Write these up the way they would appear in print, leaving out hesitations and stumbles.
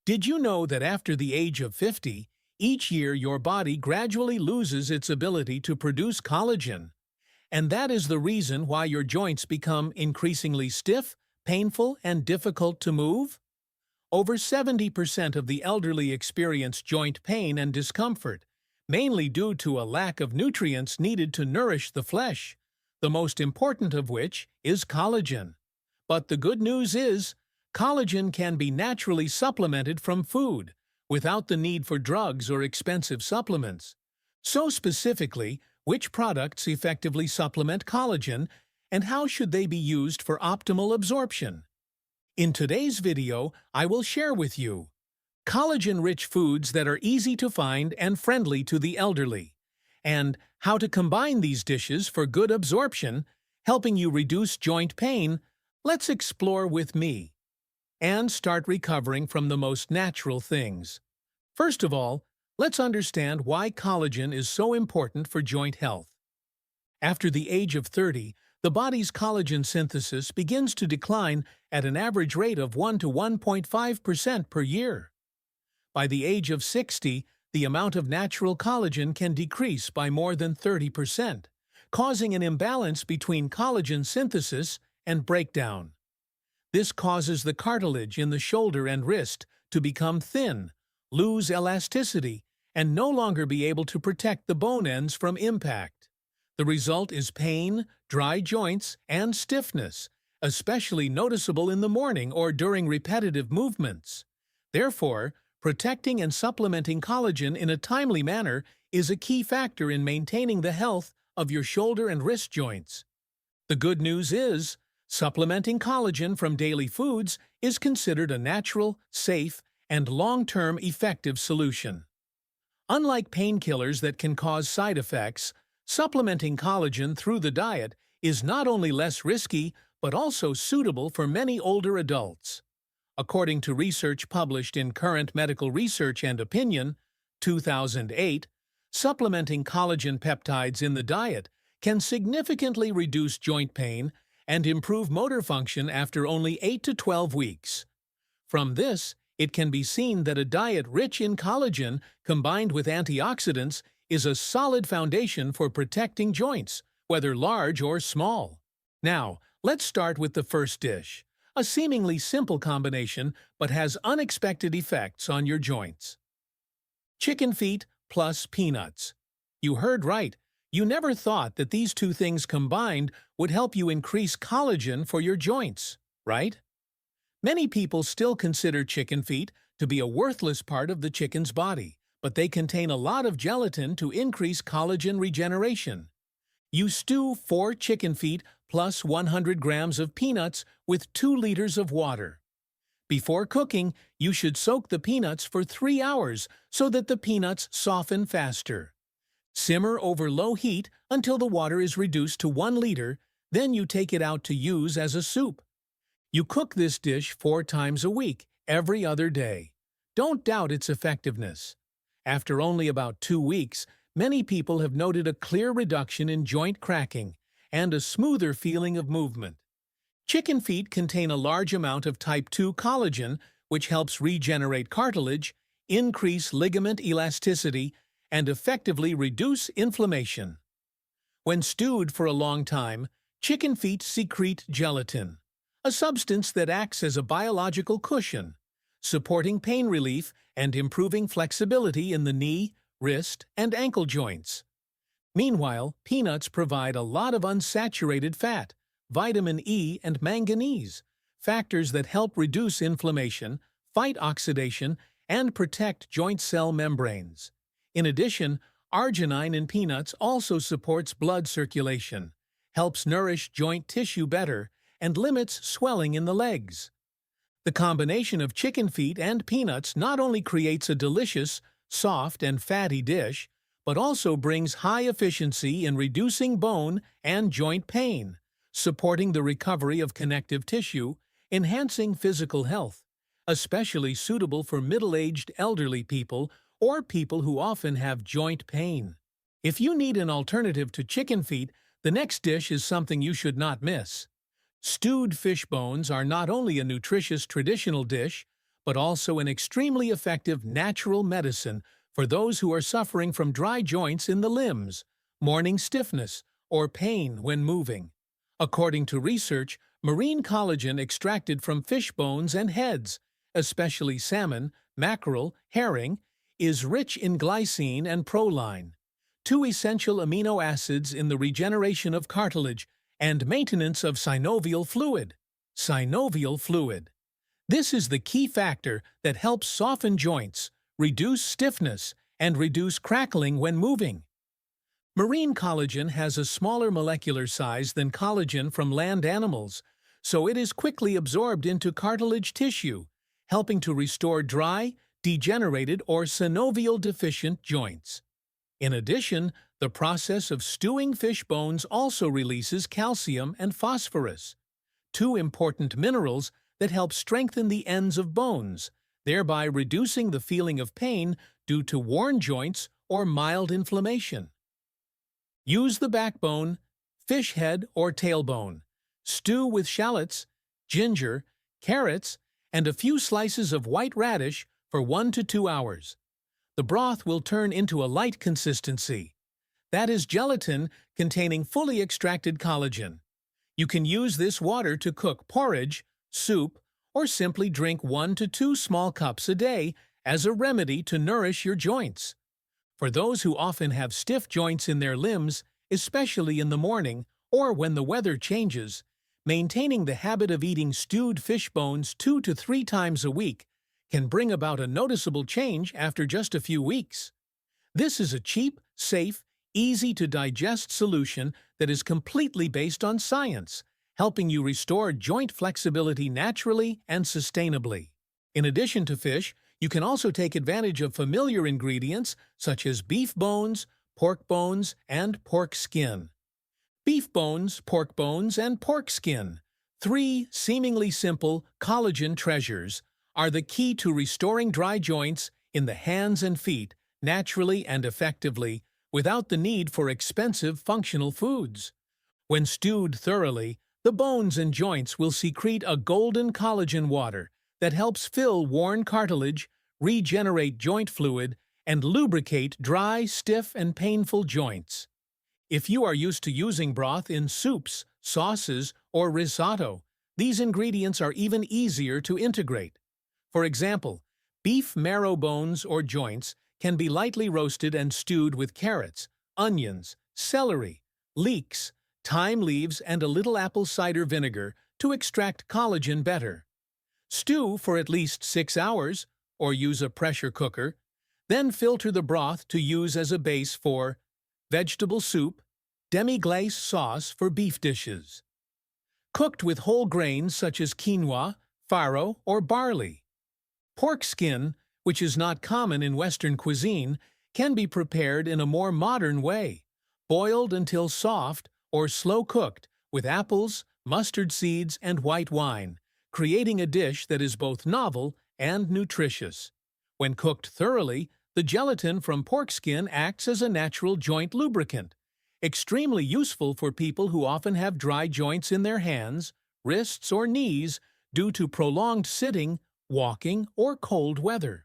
Did you know that after the age of 50, each year your body gradually loses its ability to produce collagen? And that is the reason why your joints become increasingly stiff, painful, and difficult to move? Over 70% of the elderly experience joint pain and discomfort, mainly due to a lack of nutrients needed to nourish the flesh, the most important of which is collagen. But the good news is, collagen can be naturally supplemented from food, without the need for drugs or expensive supplements. So specifically, which products effectively supplement collagen, and how should they be used for optimal absorption? In today's video, I will share with you collagen-rich foods that are easy to find and friendly to the elderly, and how to combine these dishes for good absorption, helping you reduce joint pain. Let's explore with me and start recovering from the most natural things. First of all, let's understand why collagen is so important for joint health. After the age of 30, the body's collagen synthesis begins to decline at an average rate of 1 to 1.5% per year. By the age of 60, the amount of natural collagen can decrease by more than 30%, causing an imbalance between collagen synthesis and breakdown. This causes the cartilage in the shoulder and wrist to become thin, lose elasticity, and no longer be able to protect the bone ends from impact. The result is pain, dry joints, and stiffness, especially noticeable in the morning or during repetitive movements. Therefore, protecting and supplementing collagen in a timely manner is a key factor in maintaining the health of your shoulder and wrist joints. The good news is, supplementing collagen from daily foods is considered a natural, safe, and long-term effective solution. Unlike painkillers that can cause side effects, supplementing collagen through the diet is not only less risky but also suitable for many older adults. According to research published in Current Medical Research and Opinion, 2008, supplementing collagen peptides in the diet can significantly reduce joint pain and improve motor function after only 8 to 12 weeks. From this, it can be seen that a diet rich in collagen combined with antioxidants is a solid foundation for protecting joints, whether large or small. Now, let's start with the first dish, a seemingly simple combination but has unexpected effects on your joints. Chicken feet plus peanuts. You heard right. You never thought that these two things combined would help you increase collagen for your joints, right? Many people still consider chicken feet to be a worthless part of the chicken's body, but they contain a lot of gelatin to increase collagen regeneration. You stew 4 chicken feet plus 100 grams of peanuts with 2 liters of water. Before cooking, you should soak the peanuts for 3 hours so that the peanuts soften faster. Simmer over low heat until the water is reduced to 1 liter, then you take it out to use as a soup. You cook this dish 4 times a week, every other day. Don't doubt its effectiveness. After only about 2 weeks, many people have noted a clear reduction in joint cracking and a smoother feeling of movement. Chicken feet contain a large amount of type 2 collagen, which helps regenerate cartilage, increase ligament elasticity, and effectively reduce inflammation. When stewed for a long time, chicken feet secrete gelatin, a substance that acts as a biological cushion, supporting pain relief and improving flexibility in the knee, wrist, and ankle joints. Meanwhile, peanuts provide a lot of unsaturated fat, vitamin E, and manganese, factors that help reduce inflammation, fight oxidation, and protect joint cell membranes. In addition, arginine in peanuts also supports blood circulation, helps nourish joint tissue better, and limits swelling in the legs. The combination of chicken feet and peanuts not only creates a delicious, soft, and fatty dish, but also brings high efficiency in reducing bone and joint pain, supporting the recovery of connective tissue, enhancing physical health, especially suitable for middle-aged elderly people or people who often have joint pain. If you need an alternative to chicken feet, the next dish is something you should not miss. Stewed fish bones are not only a nutritious traditional dish, but also an extremely effective natural medicine for those who are suffering from dry joints in the limbs, morning stiffness, or pain when moving. According to research, marine collagen extracted from fish bones and heads, especially salmon, mackerel, herring, is rich in glycine and proline, two essential amino acids in the regeneration of cartilage and maintenance of synovial fluid. Synovial fluid. This is the key factor that helps soften joints, reduce stiffness, and reduce crackling when moving. Marine collagen has a smaller molecular size than collagen from land animals, so it is quickly absorbed into cartilage tissue, helping to restore dry, degenerated, or synovial-deficient joints. In addition, the process of stewing fish bones also releases calcium and phosphorus, two important minerals that help strengthen the ends of bones, thereby reducing the feeling of pain due to worn joints or mild inflammation. Use the backbone, fish head or tailbone. Stew with shallots, ginger, carrots, and a few slices of white radish for 1 to 2 hours. The broth will turn into a light consistency. That is gelatin containing fully extracted collagen. You can use this water to cook porridge, soup, or simply drink 1 to 2 small cups a day as a remedy to nourish your joints. For those who often have stiff joints in their limbs, especially in the morning or when the weather changes, maintaining the habit of eating stewed fish bones 2 to 3 times a week can bring about a noticeable change after just a few weeks. This is a cheap, safe, easy-to-digest solution that is completely based on science, helping you restore joint flexibility naturally and sustainably. In addition to fish, you can also take advantage of familiar ingredients such as beef bones, pork bones, and pork skin. Beef bones, pork bones, and pork skin, 3 seemingly simple collagen treasures, are the key to restoring dry joints in the hands and feet naturally and effectively without the need for expensive functional foods. When stewed thoroughly, the bones and joints will secrete a golden collagen water that helps fill worn cartilage, regenerate joint fluid, and lubricate dry, stiff, and painful joints. If you are used to using broth in soups, sauces, or risotto, these ingredients are even easier to integrate. For example, beef marrow bones or joints can be lightly roasted and stewed with carrots, onions, celery, leeks, thyme leaves, and a little apple cider vinegar to extract collagen better. Stew for at least 6 hours, or use a pressure cooker, then filter the broth to use as a base for vegetable soup, demi-glace sauce for beef dishes. Cooked with whole grains such as quinoa, farro, or barley. Pork skin, which is not common in Western cuisine, can be prepared in a more modern way, boiled until soft or slow-cooked with apples, mustard seeds, and white wine, creating a dish that is both novel and nutritious. When cooked thoroughly, the gelatin from pork skin acts as a natural joint lubricant, extremely useful for people who often have dry joints in their hands, wrists, or knees due to prolonged sitting, walking, or cold weather.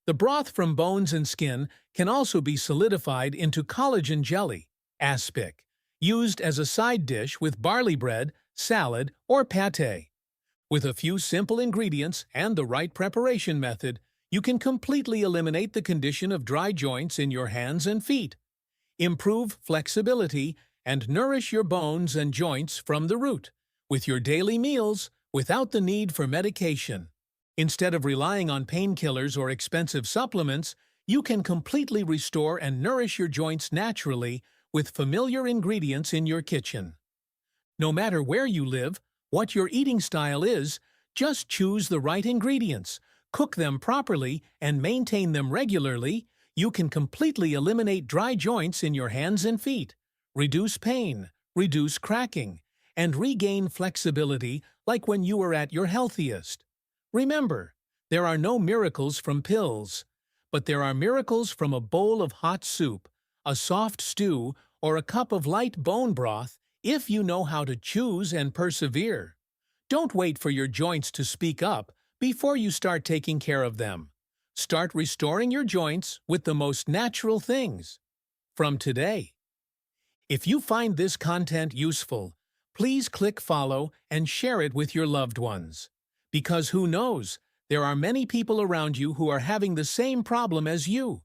The broth from bones and skin can also be solidified into collagen jelly, aspic, used as a side dish with barley bread, salad, or pâté. With a few simple ingredients and the right preparation method, you can completely eliminate the condition of dry joints in your hands and feet, improve flexibility, and nourish your bones and joints from the root, with your daily meals without the need for medication. Instead of relying on painkillers or expensive supplements, you can completely restore and nourish your joints naturally with familiar ingredients in your kitchen. No matter where you live, what your eating style is, just choose the right ingredients, cook them properly, and maintain them regularly. You can completely eliminate dry joints in your hands and feet, reduce pain, reduce cracking, and regain flexibility like when you are at your healthiest. Remember, there are no miracles from pills, but there are miracles from a bowl of hot soup, a soft stew, or a cup of light bone broth if you know how to choose and persevere. Don't wait for your joints to speak up, before you start taking care of them. Start restoring your joints with the most natural things from today. If you find this content useful, please click follow and share it with your loved ones. Because who knows, there are many people around you who are having the same problem as you.